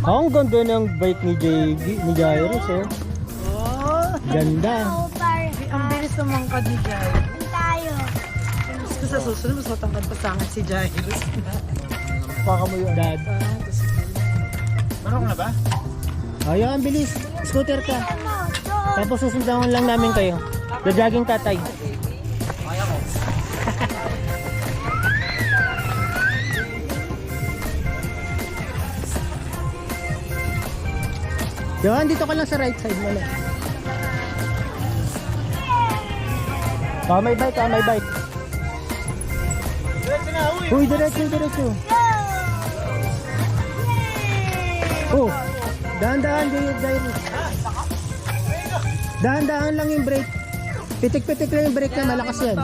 Ang ganda ng bike ni Jairus, oh. Ganda. Ang bilis naman ka ni Jairus. Gusto sa susunod, mas matangkad pa sa akin si Jairus. Baka mo yung dad. Marunong na ba? Ayaw, ang bilis. Scooter ka. Tapos susundan lang namin kayo. Jajaging tatay. Kaya ko. Yan, dito ka lang sa right side mo lang. May bike, may bike. Uy, diretso. Oh, dahan-dahan, Jairus. Dahan-dahan lang yung brake. Pitik-pitik lang yung brake na, malakas yan.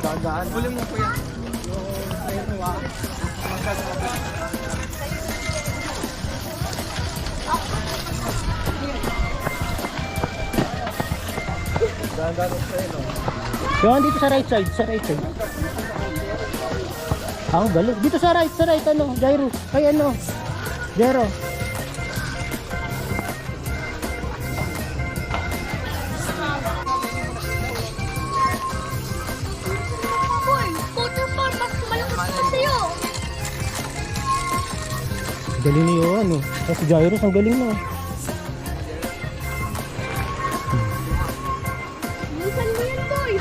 Dahan-dahan. Huli mo po yan. Dahan-dahan ang preno. Yan, dito sa right side, Ang galing. Dito sa right, ano, Jairus. Ay, ano, Jero. Galing niyo, ano. Kasi Jairus, ang galing na. Bilisan mo yan, boy.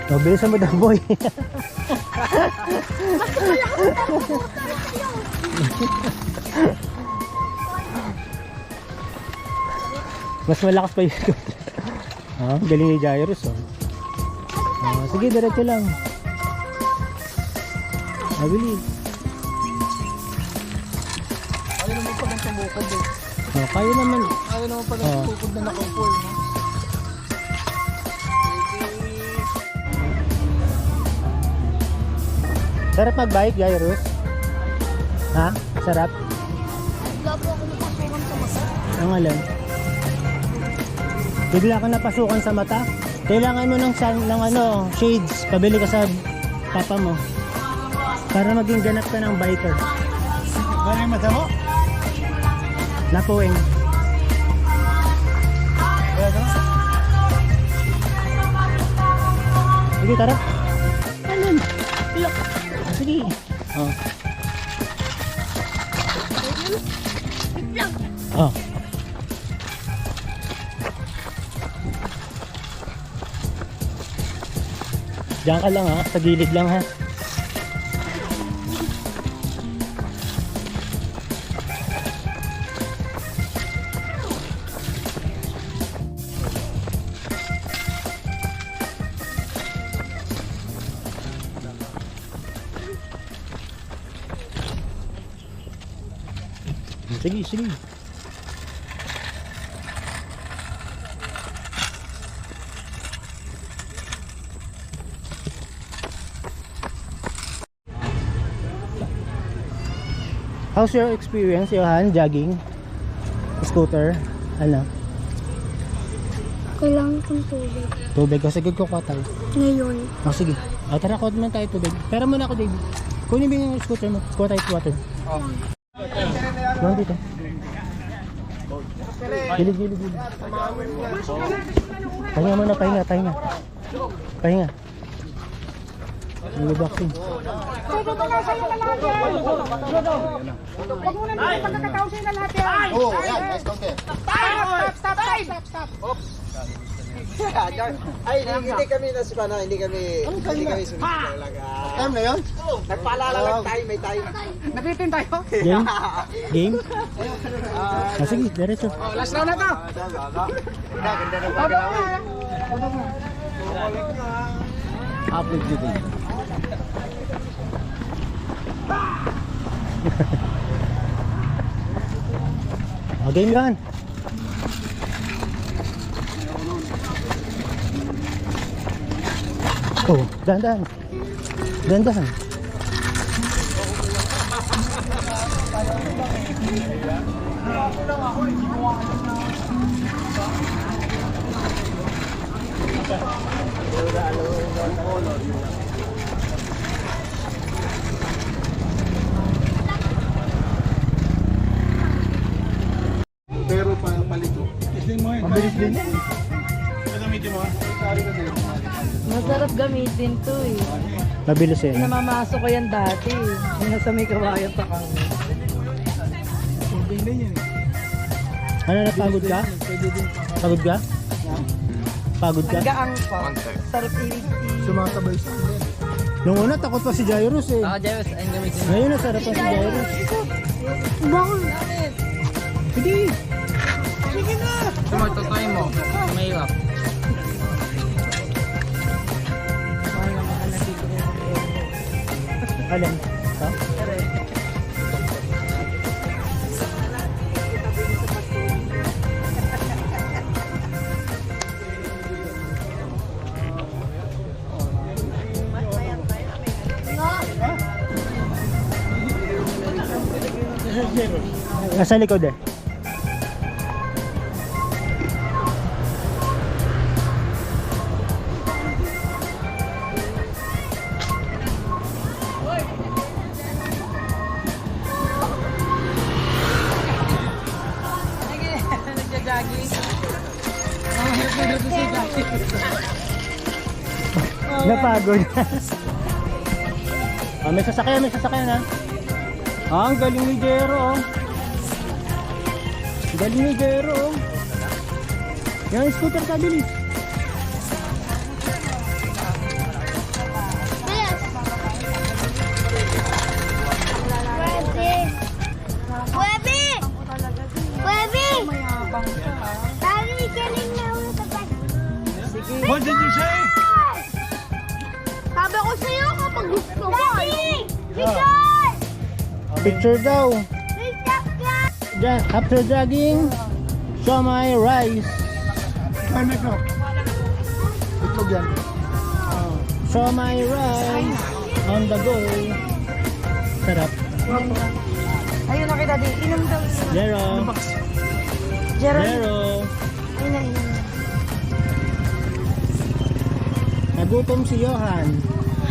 Oh, bilisan mo daw, boy. Mas malakas pa yung galing ni Jairus, oh. Sige, diretso lang. Bilis. Ayaw naman pag ang tumukod eh. Kaya naman. Ayaw naman pag ang tumukod na nakampol. Sarap mag-bike, Jairus? Ha? Sarap? Wala po ako napasukan sa masa. Ang alam. Bigla ka napasukan sa mata? Kailangan mo ng shades. Pabili ka sa papa mo. Para maging ganap ka ng biker. Ano yung mata mo? Napuwing. Sige, tara. Alin? Look. Sige. Oh. Oh. Diyan ka lang, ha. Sa gilid lang, ha. Sige. How's your experience, Johan, jogging? Scooter? Ano? Kailangan kong tubig. Tubig? O sige, kukuha tayo. Ngayon. O sige. O tara, kuha naman tayo tubig. Pera muna ako, David. Kunin mo yung scooter mo. Kuha tayo water. Kuha dito. Gilid. Pahinga muna, pahinga. Yung vaccine. Huwag mo na sa'yo na lahat yan. Huwag mo na nito pagkakataon sa'yo na lahat yan. Oo, yan. Nice counter. Stop. Ay, hindi kami nasipana, hindi kami sumisip talaga. Time na yun? Nagpaalala lang tayo, may time. Napitin tayo. Game? Sige, diretso. Last round na to. Ganda na ba ginawa? Upload dito. Game yan. Oh, dahan-dahan. Pero paliko. Mabilis din. Masarap gamitin to eh. Mabilis eh. Namamasok ko yan dati. Yung nasa may kawayan pa kami. Ano na, pagod ka? Pagod ka? Pagod ka? Ang gaang pa. Sarap ilig. Sumakabay sa akin. Nung una, takot pa si Jairus eh. Jairus, ayun gamitin mo. Ngayon, nasarap pa si Jairus. Hindi. Tumagtutuloy mo. Mahirap. Alin? Ha? Nasa likod eh. Napagod. May sasakyan ha. Ang galing ni Jero. Galing ni Jero. Yan, scooter ka, bilis. What did you say? Sabi ko sa'yo kapag gusto mo. Picture! Picture daw. Picture! After jogging, show my rice. Time ito. Itlog yan. Show my rice on the go. Sarap. Ayun na kita din. Inom daw. Jero. Gerald. Jero. Ayun na, inom. Nagutom si Johan.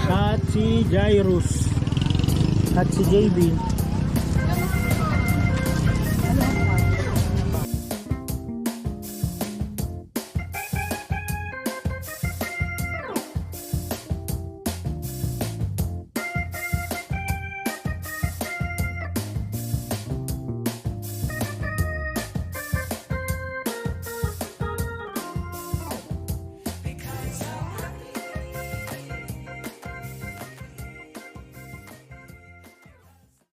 At si Jairus. At si JB.